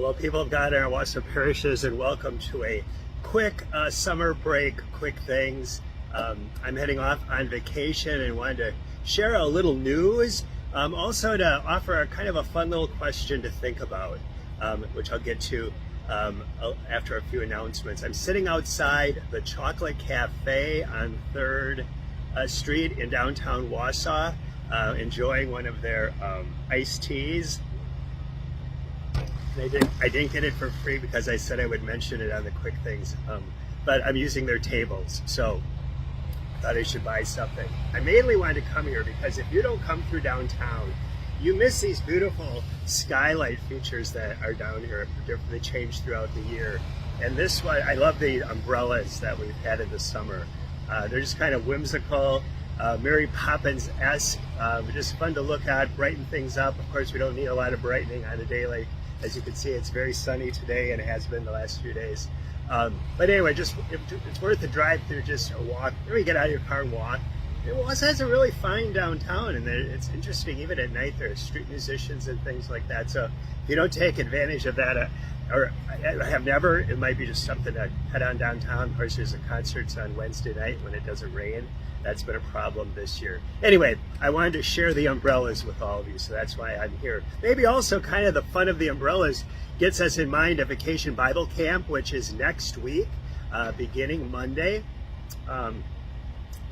Hello, people of God in our Washington parishes, and welcome to a quick summer break, quick things. I'm heading off on vacation and wanted to share a little news, also to offer a kind of a fun little question to think about, which I'll get to after a few announcements. I'm sitting outside the Chocolate Cafe on 3rd Street in downtown Wausau, enjoying one of their iced teas. I didn't get it for free because I said I would mention it on the quick things, but I'm using their tables, so I thought I should buy something. I mainly wanted to come here because if you don't come through downtown, you miss these beautiful skylight features that are down here. They change throughout the year. And this one, I love the umbrellas that we've had in the summer. They're just kind of whimsical, Mary Poppins-esque, just fun to look at, brighten things up. Of course, we don't need a lot of brightening on a day like, as you can see, it's very sunny today and it has been the last few days. But anyway, it's worth the drive through, just a walk. Maybe get out of your car and walk. It also has a really fine downtown, and it's interesting. Even at night, there are street musicians and things like that. So if you don't take advantage of that, or I have never, it might be just something to head on downtown. Of course, there's a concerts on Wednesday night when it doesn't rain. That's been a problem this year. Anyway, I wanted to share the umbrellas with all of you, so that's why I'm here. Maybe also kind of the fun of the umbrellas gets us in mind a Vacation Bible Camp, which is next week, beginning Monday,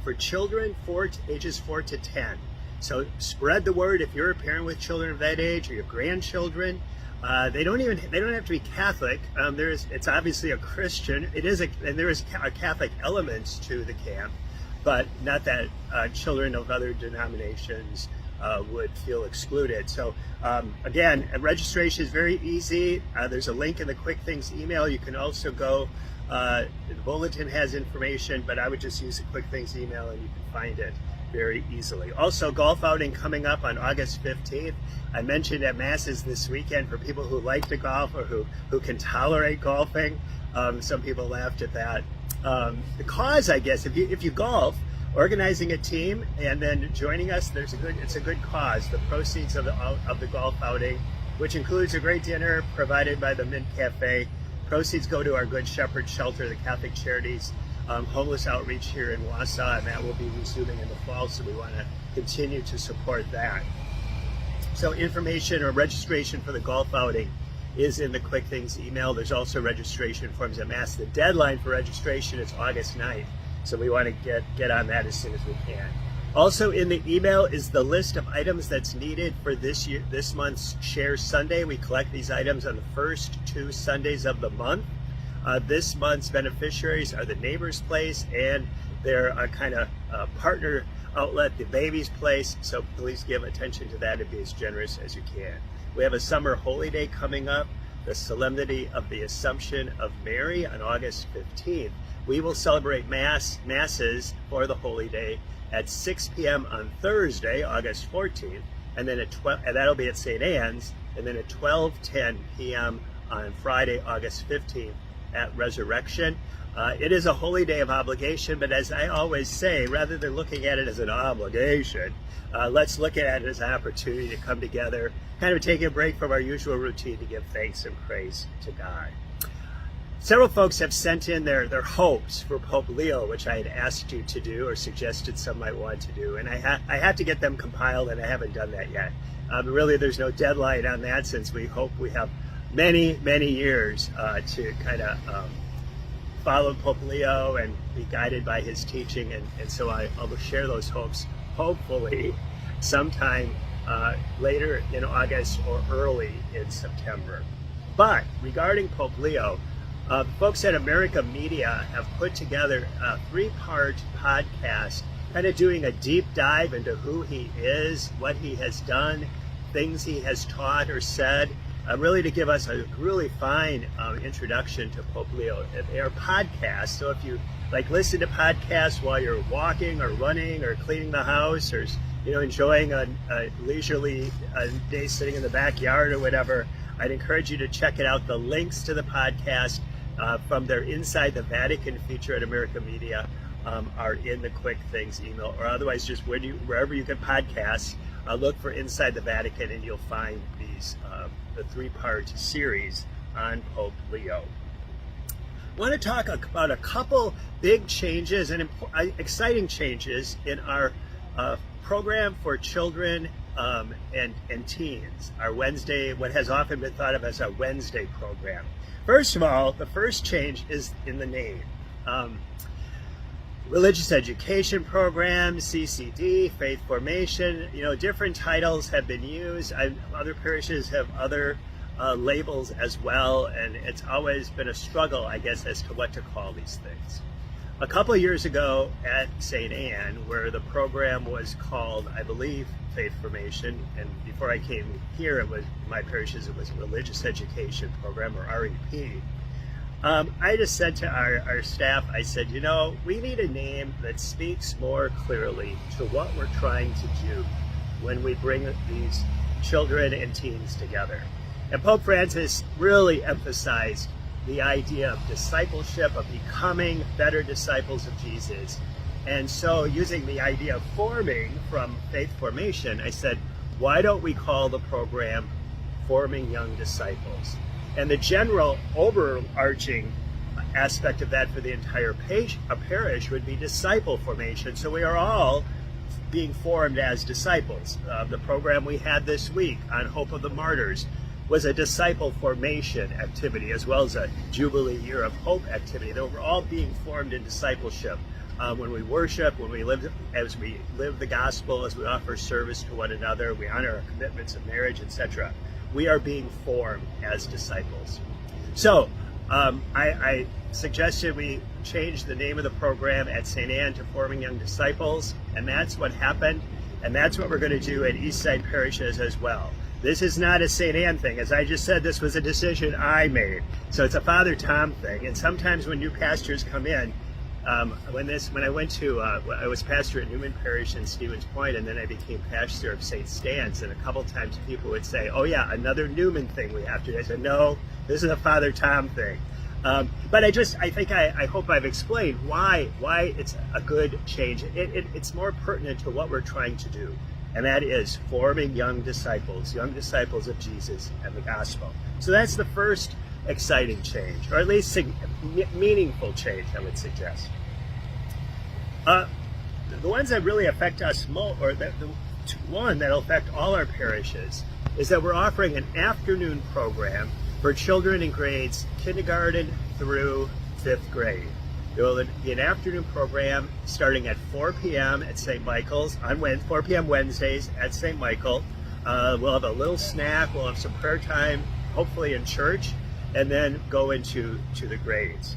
for children ages 4 to 10. So spread the word if you're a parent with children of that age or your grandchildren. They don't have to be Catholic. It's obviously a Christian. And there is a Catholic element to the camp, but not that children of other denominations would feel excluded. So again, registration is very easy. There's a link in the Quick Things email. You can also go, the bulletin has information, but I would just use the Quick Things email and you can find it very easily. Also, golf outing coming up on August 15th. I mentioned at Masses this weekend for people who like to golf or who can tolerate golfing. Some people laughed at that. The cause, I guess, if you golf, organizing a team and then joining us, it's a good cause. The proceeds of the golf outing, which includes a great dinner provided by the Mint Cafe, proceeds go to our Good Shepherd Shelter, the Catholic Charities homeless outreach here in Wausau, and that will be resuming in the fall, so we want to continue to support that. So information or registration for the golf outing is in the Quick Things email. There's also registration forms at Mass. The deadline for registration is August 9th, so we want to get on that as soon as we can. Also in the email is the list of items that's needed for this month's Share Sunday. We collect these items on the first 2 Sundays of the month. This month's beneficiaries are the Neighbor's Place and their kind of partner outlet, the Baby's Place, so please give attention to that and be as generous as you can. We have a summer holy day coming up, the Solemnity of the Assumption of Mary on August 15th. We will celebrate masses for the holy day at 6 p.m. on Thursday, August 14th, and then and that'll be at St. Anne's, and then at 12:10 p.m. on Friday, August 15th at Resurrection. It is a holy day of obligation, but as I always say, rather than looking at it as an obligation, let's look at it as an opportunity to come together, kind of take a break from our usual routine to give thanks and praise to God. Several folks have sent in their hopes for Pope Leo, which I had asked you to do or suggested some might want to do, and I have to get them compiled, and I haven't done that yet. Really, there's no deadline on that, since we hope we have many years to kind of follow Pope Leo and be guided by his teaching, and so I will share those hopes hopefully sometime later in August or early in September. But regarding Pope Leo, folks at America Media have put together a 3-part podcast, kind of doing a deep dive into who he is, what he has done, things he has taught or said, really to give us a really fine introduction to Pope Leo. They are podcasts, so if you listen to podcasts while you're walking or running or cleaning the house or enjoying a leisurely day sitting in the backyard or whatever, I'd encourage you to check it out. The links to the podcast from their Inside the Vatican feature at America Media are in the Quick Things email, or otherwise just wherever you get podcasts, look for Inside the Vatican and you'll find these the 3-part series on Pope Leo. I want to talk about a couple big changes and exciting changes in our program for children and teens, our Wednesday, what has often been thought of as a Wednesday program. First of all, the first change is in the name. Religious Education Program, CCD, Faith Formation, different titles have been used. Other parishes have other labels as well, and it's always been a struggle, I guess, as to what to call these things. A couple of years ago at St. Anne, where the program was called, I believe, Faith Formation, and before I came here, it was my parishes, it was Religious Education Program, or REP. I just said to our staff, I said, we need a name that speaks more clearly to what we're trying to do when we bring these children and teens together. And Pope Francis really emphasized the idea of discipleship, of becoming better disciples of Jesus. And so using the idea of forming from Faith Formation, I said, why don't we call the program Forming Young Disciples? And the general overarching aspect of that for the entire parish would be disciple formation. So we are all being formed as disciples. The program we had this week on Hope of the Martyrs was a disciple formation activity, as well as a Jubilee Year of Hope activity. They were all being formed in discipleship. When we worship, when we live, as we live the gospel, as we offer service to one another, we honor our commitments of marriage, etc. We are being formed as disciples. So I suggested we change the name of the program at St. Anne to Forming Young Disciples, and that's what happened, and that's what we're going to do at Eastside parishes as well. This is not a St. Anne thing. As I just said, this was a decision I made. So it's a Father Tom thing, and sometimes when new pastors come in, when I went to, I was pastor at Newman Parish in Stevens Point, and then I became pastor of St. Stan's, and a couple times people would say, oh yeah, another Newman thing we have to do. I said, no, this is a Father Tom thing. But I hope I've explained why it's a good change. It's more pertinent to what we're trying to do, and that is forming young disciples of Jesus and the gospel. So that's the first exciting change, or at least meaningful change, I would suggest. The ones that really affect us most, or the one that'll affect all our parishes, is that we're offering an afternoon program for children in grades kindergarten through 5th grade. There will be an afternoon program starting at 4 p.m. at St. Michael's on 4 p.m. Wednesdays at St. Michael. We'll have a little snack, we'll have some prayer time, hopefully in church, and then go into the grades.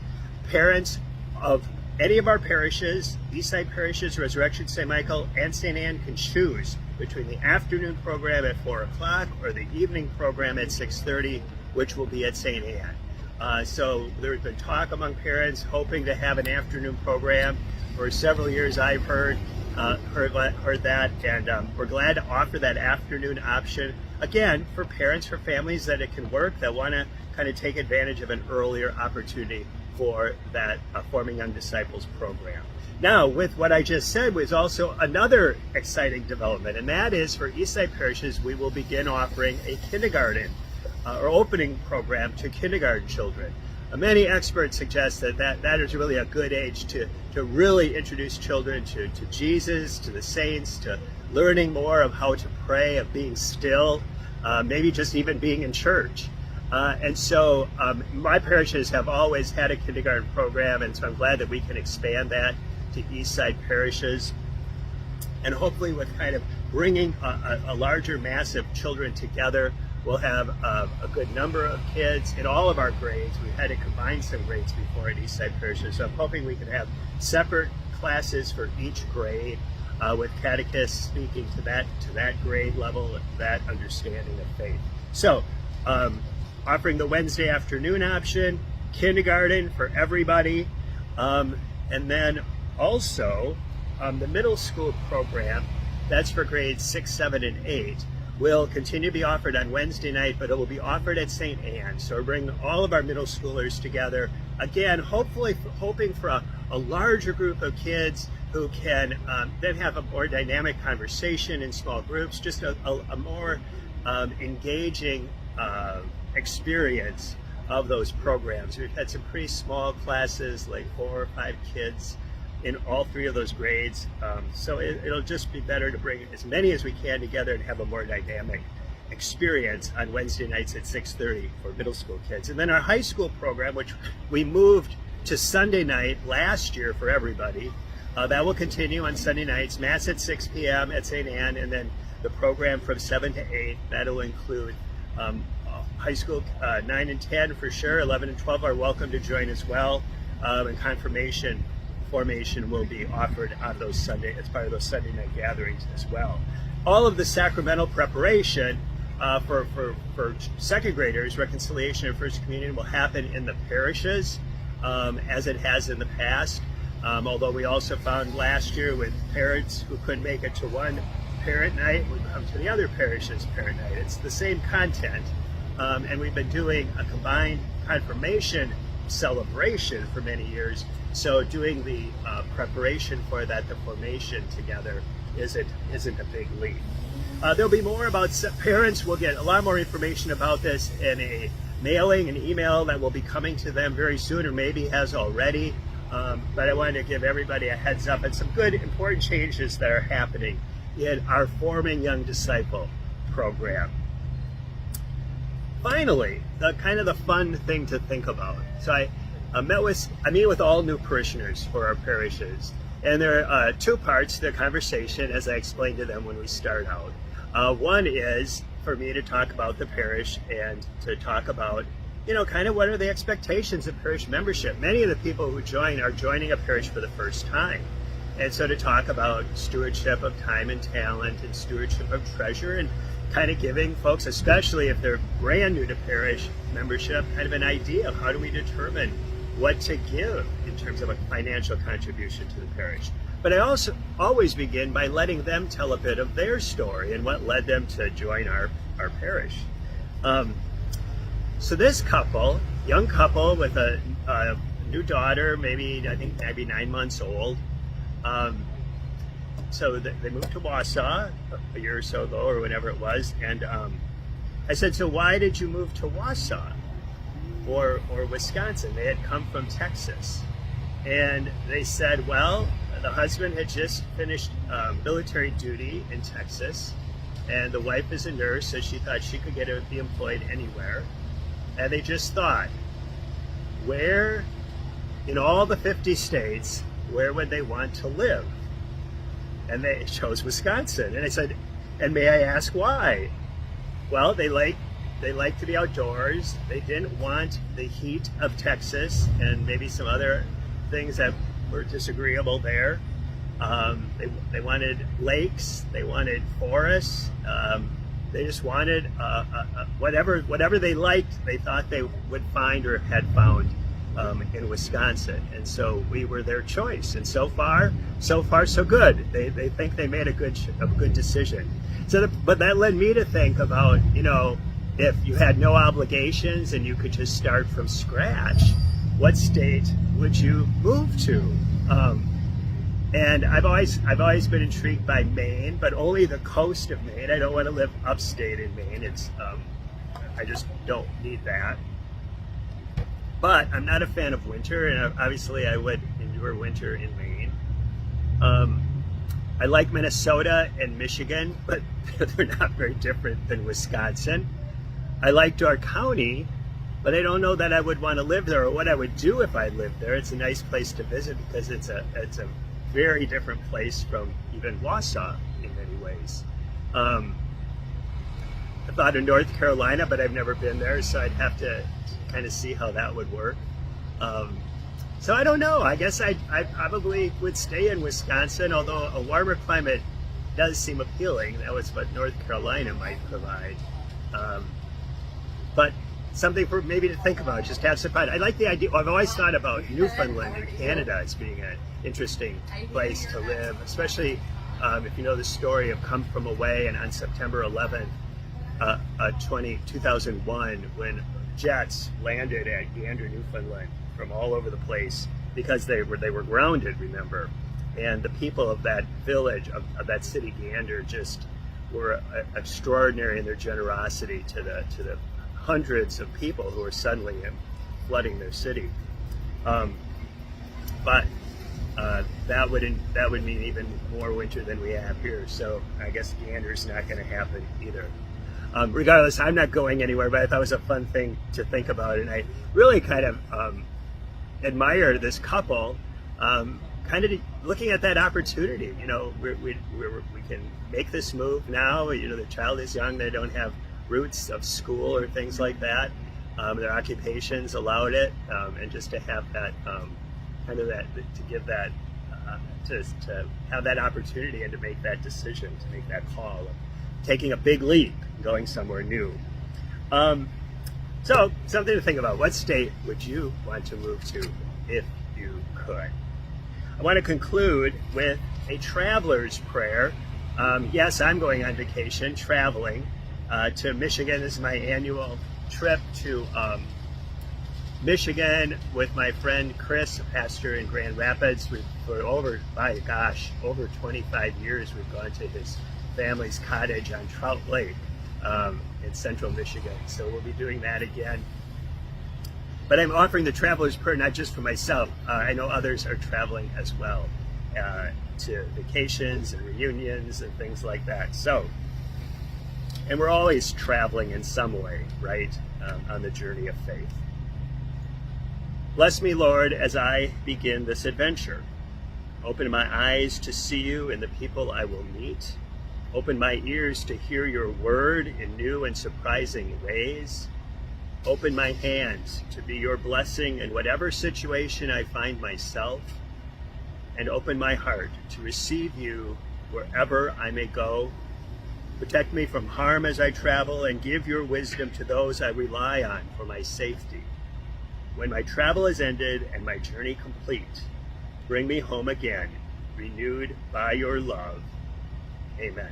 Parents of any of our parishes, Eastside parishes, Resurrection St. Michael, and St. Anne, can choose between the afternoon program at 4 o'clock or the evening program at 6:30, which will be at St. Anne. So there's been talk among parents hoping to have an afternoon program. For several years I've heard that, and we're glad to offer that afternoon option, again, for parents, for families that it can work, that want to kind of take advantage of an earlier opportunity for that Forming Young Disciples program. Now, with what I just said was also another exciting development, and that is for Eastside parishes, we will begin offering a kindergarten or opening program to kindergarten children. Many experts suggest that is really a good age to really introduce children to Jesus, to the saints, to learning more of how to pray, of being still, maybe just even being in church. And so my parishes have always had a kindergarten program, and so I'm glad that we can expand that to Eastside parishes. And hopefully with kind of bringing a larger mass of children together, we'll have a good number of kids in all of our grades. We've had to combine some grades before at Eastside parishes, so I'm hoping we can have separate classes for each grade, with catechists speaking to that grade level, that understanding of faith. So offering the Wednesday afternoon option, kindergarten for everybody, and then also the middle school program, that's for grades 6, 7, and 8, will continue to be offered on Wednesday night, but it will be offered at St. Anne. So we're bringing all of our middle schoolers together, again, hopefully hoping for a larger group of kids who can then have a more dynamic conversation in small groups, just a more engaging experience of those programs. We've had some pretty small classes, like 4 or 5 kids in all 3 of those grades. So it'll just be better to bring as many as we can together and have a more dynamic experience on Wednesday nights at 6:30 for middle school kids. And then our high school program, which we moved to Sunday night last year for everybody, that will continue on Sunday nights. Mass at 6 p.m. at St. Anne, and then the program from 7 to 8. That'll include high school 9 and 10 for sure. 11 and 12 are welcome to join as well. And confirmation formation will be offered on those Sunday as part of those Sunday night gatherings as well. All of the sacramental preparation for second graders, reconciliation and first communion, will happen in the parishes as it has in the past. Although we also found last year with parents who couldn't make it to one parent night would come to the other parish's parent night. It's the same content, and we've been doing a combined confirmation celebration for many years. So doing the preparation for that, the formation together, isn't a big leap. There'll be more about parents. Will get a lot more information about this in a mailing, an email that will be coming to them very soon, or maybe has already. But I wanted to give everybody a heads up on some good, important changes that are happening in our Forming Young Disciple program. Finally, the fun thing to think about. So I meet with all new parishioners for our parishes, and there are 2 parts to the conversation, as I explained to them when we start out. One is for me to talk about the parish and to talk about, what are the expectations of parish membership. Many of the people who join are joining a parish for the first time. And so to talk about stewardship of time and talent and stewardship of treasure, and kind of giving folks, especially if they're brand new to parish membership, kind of an idea of how do we determine what to give in terms of a financial contribution to the parish. But I also always begin by letting them tell a bit of their story and what led them to join our parish. So this young couple with a new daughter, maybe 9 months old. So they moved to Wausau a year or so ago, or whenever it was. And I said, so why did you move to Wausau or Wisconsin? They had come from Texas. And they said, well, the husband had just finished military duty in Texas, and the wife is a nurse, so she thought she could be employed anywhere. And they just thought, where, in all the 50 states, where would they want to live? And they chose Wisconsin. And I said, and may I ask why? Well, they like to be outdoors. They didn't want the heat of Texas and maybe some other things that were disagreeable there. They wanted lakes. They wanted forests. They just wanted whatever they liked. They thought they would find or had found in Wisconsin, and so we were their choice. And so far so good. They think they made a good decision. But that led me to think about, if you had no obligations and you could just start from scratch, what state would you move to? And I've always been intrigued by Maine, but only the coast of Maine. I don't want to live upstate in Maine. I just don't need that. But I'm not a fan of winter, and obviously I would endure winter in Maine. I like Minnesota and Michigan, but they're not very different than Wisconsin. I like Door County, but I don't know that I would want to live there or what I would do if I lived there. It's a nice place to visit because it's a very different place from even Wausau in many ways. I thought of North Carolina, but I've never been there, so I'd have to kind of see how that would work. So I don't know. I guess I probably would stay in Wisconsin, although a warmer climate does seem appealing. That was what North Carolina might provide. But something for maybe to think about, just have some fun. I like the idea. I've always thought about Newfoundland in Canada as being an interesting place to live, especially if you know the story of Come From Away, and on September 11th, 2001, when jets landed at Gander, Newfoundland from all over the place because they were grounded, remember, and the people of that village, of that city Gander, just were extraordinary in their generosity to the hundreds of people who are suddenly flooding their city. But that would mean even more winter than we have here. So I guess Gander's not going to happen either. Regardless, I'm not going anywhere, but I thought it was a fun thing to think about, and I really kind of admire this couple, kind of looking at that opportunity. You know, we can make this move now. You know, the child is young; they don't have roots of school or things like that. Their occupations allowed it, and just to have that kind of that, to give that, to have that opportunity and to make that decision, to make that call, of taking a big leap, going somewhere new. So something to think about. What state would you want to move to if you could? I want to conclude with a traveler's prayer. Yes, I'm going on vacation, traveling to Michigan. This is my annual trip to Michigan with my friend Chris, a pastor in Grand Rapids. For over 25 years, we've gone to his family's cottage on Trout Lake in central Michigan. So we'll be doing that again. But I'm offering the traveler's prayer not just for myself. I know others are traveling as well to vacations and reunions and things like that. So, and we're always traveling in some way, right, on the journey of faith. Bless me, Lord, as I begin this adventure. Open my eyes to see you and the people I will meet. Open my ears to hear your word in new and surprising ways. Open my hands to be your blessing in whatever situation I find myself. And open my heart to receive you wherever I may go. Protect me from harm as I travel, and give your wisdom to those I rely on for my safety. When my travel is ended and my journey complete, bring me home again, renewed by your love. Amen.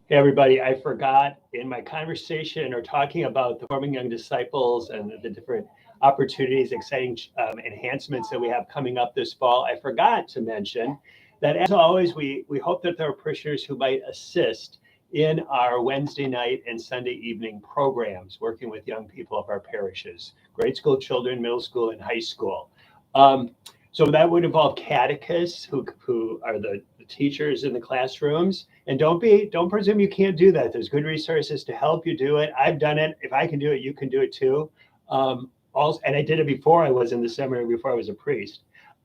Hey everybody, I forgot in my conversation or talking about the Forming Young Disciples and the different opportunities, exciting enhancements that we have coming up this fall, I forgot to mention that, as always, we hope that there are parishioners who might assist in our Wednesday night and Sunday evening programs, working with young people of our parishes, grade school children, middle school, and high school. So that would involve catechists who are the teachers in the classrooms. And don't presume you can't do that. There's good resources to help you do it. I've done it. If I can do it, you can do it too. Also, and I did it before I was in the seminary, before I was a priest.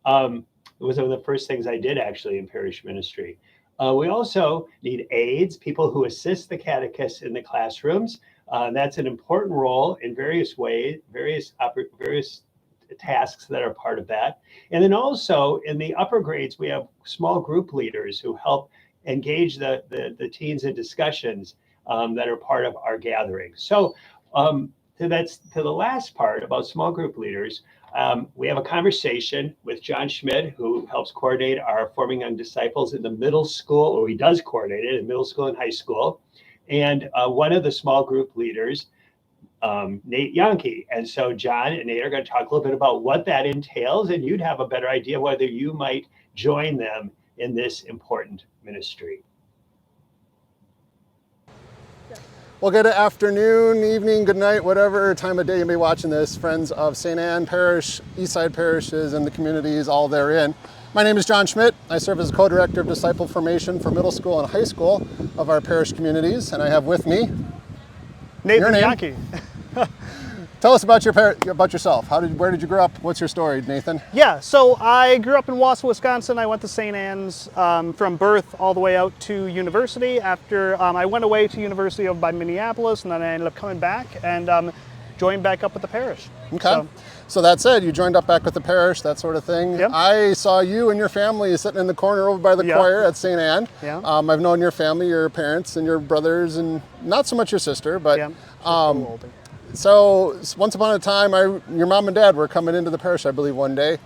It was one of the first things I did actually in parish ministry. We also need aides, people who assist the catechists in the classrooms. That's an important role in various ways, various tasks that are part of that. And then also in the upper grades, we have small group leaders who help engage the teens in discussions that are part of our gathering. So that's to the last part about small group leaders. We have a conversation with John Schmidt, who helps coordinate our Forming Young Disciples in the middle school, or he does coordinate it in middle school and high school. And one of the small group leaders, Nate Yankee. And so John and Nate are going to talk a little bit about what that entails, and you'd have a better idea whether you might join them in this important ministry. Well, good afternoon, evening, good night, whatever time of day you may be watching this, friends of St. Anne Parish, Eastside parishes, and the communities all therein. My name is John Schmidt. I serve as co-director of disciple formation for middle school and high school of our parish communities, and I have with me Nathan Yankee. Tell us about yourself. Where did you grow up? What's your story, Nathan? Yeah, so I grew up in Wausau, Wisconsin. I went to St. Anne's from birth all the way out to university. After I went away to University of by Minneapolis, and then I ended up coming back and joined back up with the parish. Okay. So that said, you joined up back with the parish, that sort of thing. Yep. I saw you and your family sitting in the corner over by the choir at St. Anne. Yeah. I've known your family, your parents and your brothers, and not so much your sister, but so once upon a time, your mom and dad were coming into the parish, I believe, one day,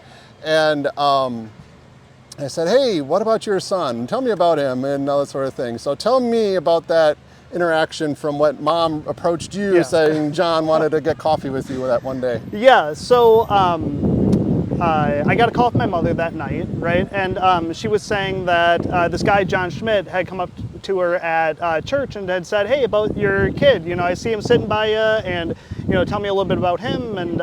and I said, "Hey, what about your son? Tell me about him," and all that sort of thing. So tell me about that interaction from what mom approached you saying John wanted to get coffee with you that one day. Yeah, so I got a call from my mother that night, right? And she was saying that this guy, John Schmidt, had come up to her at church and had said, "Hey, about your kid, I see him sitting by you, and tell me a little bit about him, and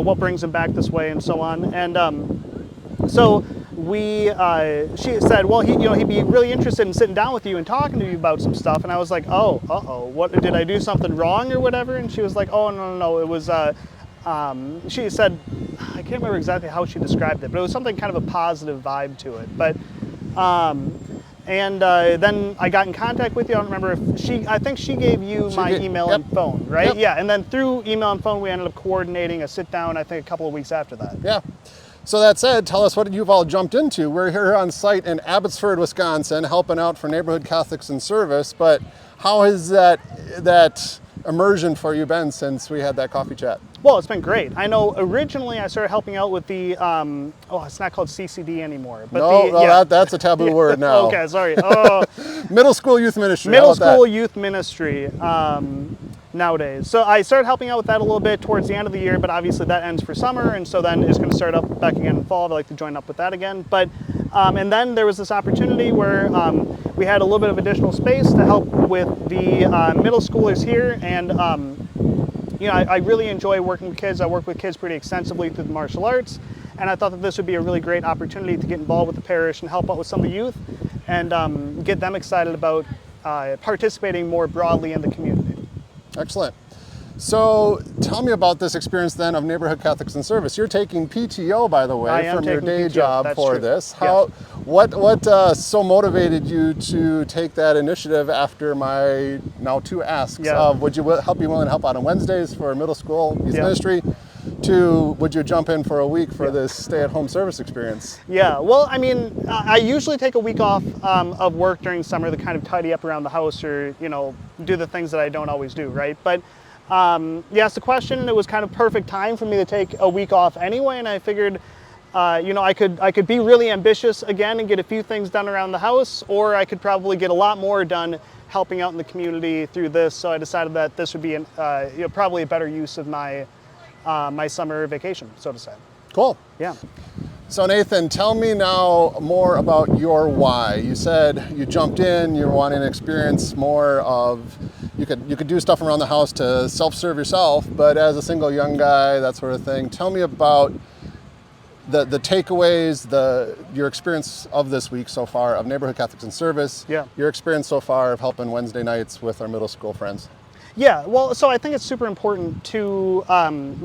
what brings him back this way, and so on." And so she said, "Well, he'd be really interested in sitting down with you and talking to you about some stuff." And I was like, "Oh, what did I do something wrong or whatever?" And she was like, "Oh, no, it was." She said, I can't remember exactly how she described it, but it was something kind of a positive vibe to it. But then I got in contact with you. I don't remember if I think she gave you my email yep. and phone, right? Yep. Yeah, and then through email and phone, we ended up coordinating a sit down, I think a couple of weeks after that. Yeah. So that said, tell us what you've all jumped into. We're here on site in Abbotsford, Wisconsin, helping out for Neighborhood Catholics in Service. But how has that immersion for you been since we had that coffee chat? Well, it's been great. I know originally I started helping out with the, it's not called CCD anymore. But that's a taboo word now. Okay, sorry. Middle school youth ministry. Middle school youth ministry nowadays. So I started helping out with that a little bit towards the end of the year, but obviously that ends for summer, and so then it's going to start up back again in fall. I'd like to join up with that again. But and then there was this opportunity where we had a little bit of additional space to help with the middle schoolers here, and I really enjoy working with kids. I work with kids pretty extensively through the martial arts, and I thought that this would be a really great opportunity to get involved with the parish and help out with some of the youth and get them excited about participating more broadly in the community. Excellent. So tell me about this experience then of Neighborhood Catholics in Service. You're taking PTO, by the way, from your day PTO. job That's for true. this. Yes. What so motivated you to take that initiative after my now 2 asks of would you be willing to help out on Wednesdays for middle school youth ministry, to would you jump in for a week for this stay-at-home service experience? Yeah, well, I mean, I usually take a week off of work during summer to kind of tidy up around the house or, do the things that I don't always do, right? But you asked the question, and it was kind of perfect time for me to take a week off anyway, and I figured, I could be really ambitious again and get a few things done around the house, or I could probably get a lot more done helping out in the community through this. So I decided that this would be probably a better use of my my summer vacation, so to say. Cool. Yeah. So Nathan, tell me now more about your why. You said you jumped in, you're wanting to experience more of, you could do stuff around the house to self-serve yourself, but as a single young guy, that sort of thing. Tell me about the takeaways, your experience of this week so far of Neighborhood Catholics in Service, your experience so far of helping Wednesday nights with our middle school friends. Yeah, well, so I think it's super important to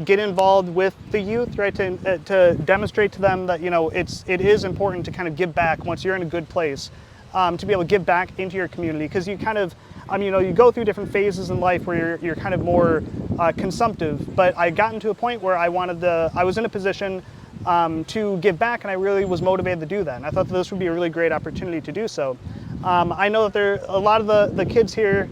get involved with the youth, right? To demonstrate to them that it is important to kind of give back once you're in a good place, to be able to give back into your community, because you kind of, you go through different phases in life where you're kind of more consumptive. But I got into a point where I was in a position to give back, and I really was motivated to do that. And I thought that this would be a really great opportunity to do so. I know that a lot of the kids here,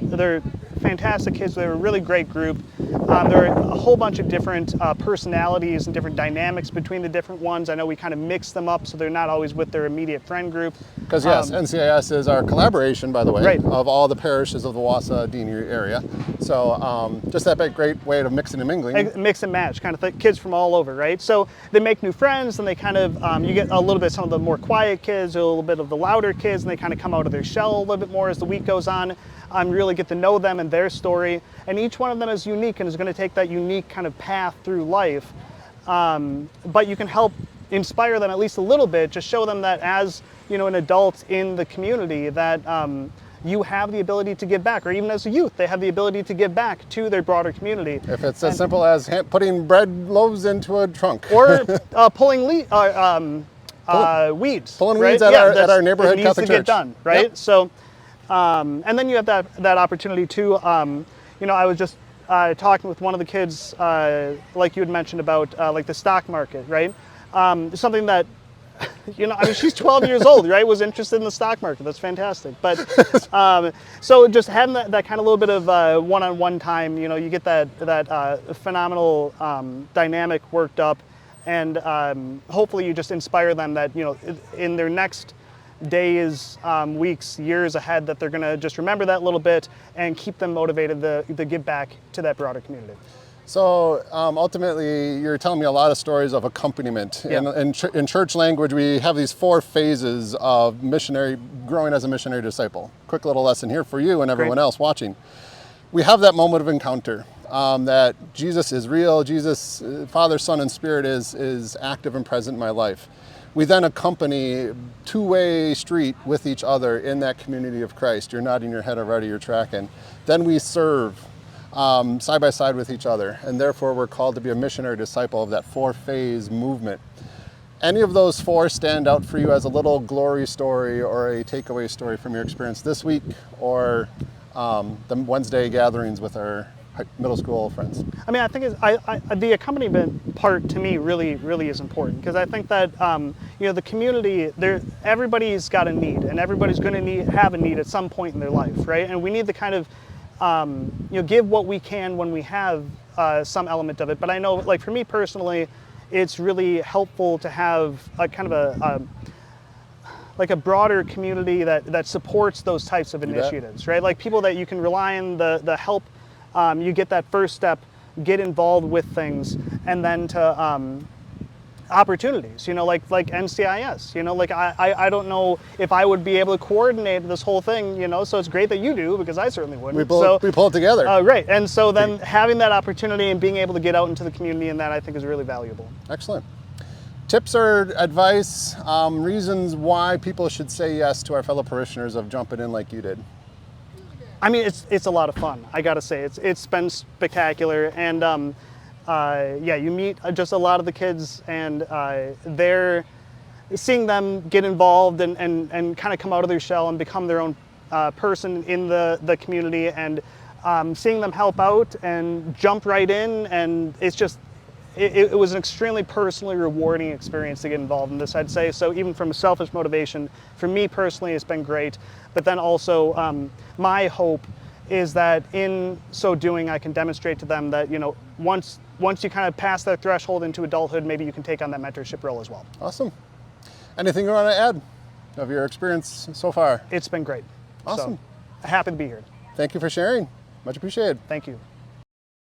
they're fantastic kids. They're a really great group. There are a whole bunch of different personalities and different dynamics between the different ones. I know we kind of mix them up so they're not always with their immediate friend group. Because yes, NCIS is our collaboration, by the way, right, of all the parishes of the Wausau Deanery area. So just that great way of mixing and mingling. Mix and match, kind of kids from all over, right? So they make new friends, and they kind of, you get a little bit some of the more quiet kids, a little bit of the louder kids, and they kind of come out of their shell a little bit more as the week goes on. Really get to know them and their story, and each one of them is unique and is going to take that unique kind of path through life. But you can help inspire them at least a little bit, just show them that as an adult in the community, that you have the ability to give back, or even as a youth, they have the ability to give back to their broader community. If it's as simple as putting bread loaves into a trunk, or pulling weeds, pulling right? weeds at our neighborhood needs Catholic to church. Get done, right? Yep. So. And then you have that opportunity too. I was just talking with one of the kids, like you had mentioned about like the stock market, right? Something that, she's 12 years old, right? Was interested in the stock market. That's fantastic. But so just having that kind of little bit of one-on-one time, you get that phenomenal dynamic worked up, and hopefully you just inspire them that in their next days, weeks, years ahead, that they're going to just remember that little bit and keep them motivated to give back to that broader community. So ultimately, you're telling me a lot of stories of accompaniment. Yeah. In church language, we have these 4 phases of missionary, growing as a missionary disciple. Quick little lesson here for you and everyone else watching. We have that moment of encounter, that Jesus is real, Jesus, Father, Son, and Spirit is active and present in my life. We then accompany two-way street with each other in that community of Christ. You're nodding your head already, you're tracking. Then we serve side by side with each other, and therefore we're called to be a missionary disciple of that 4-phase movement. Any of those 4 stand out for you as a little glory story or a takeaway story from your experience this week, or the Wednesday gatherings with our middle school friends? I mean, I think the accompaniment part to me really is important, because I think that the community, everybody's got a need, and everybody's going to have a need at some point in their life, right? And we need to kind of give what we can when we have some element of it. But I know, like for me personally, it's really helpful to have a kind of a broader community that supports those types of initiatives, right? Like people that you can rely on, the help. You get that first step, get involved with things, and then to opportunities, like NCIS, I don't know if I would be able to coordinate this whole thing, so it's great that you do, because I certainly wouldn't. We pull it together. Right, and so then having that opportunity and being able to get out into the community, and that I think is really valuable. Excellent. Tips or advice, reasons why people should say yes to our fellow parishioners of jumping in like you did? I mean, it's a lot of fun. I gotta say, it's been spectacular, and you meet just a lot of the kids, and they're seeing them get involved and kind of come out of their shell and become their own person in the community, and seeing them help out and jump right in, and it's just. It was an extremely personally rewarding experience to get involved in this, I'd say. So even from a selfish motivation, for me personally, it's been great. But then also, my hope is that in so doing, I can demonstrate to them that, once you kind of pass that threshold into adulthood, maybe you can take on that mentorship role as well. Awesome. Anything you want to add of your experience so far? It's been great. Awesome. So, happy to be here. Thank you for sharing. Much appreciated. Thank you.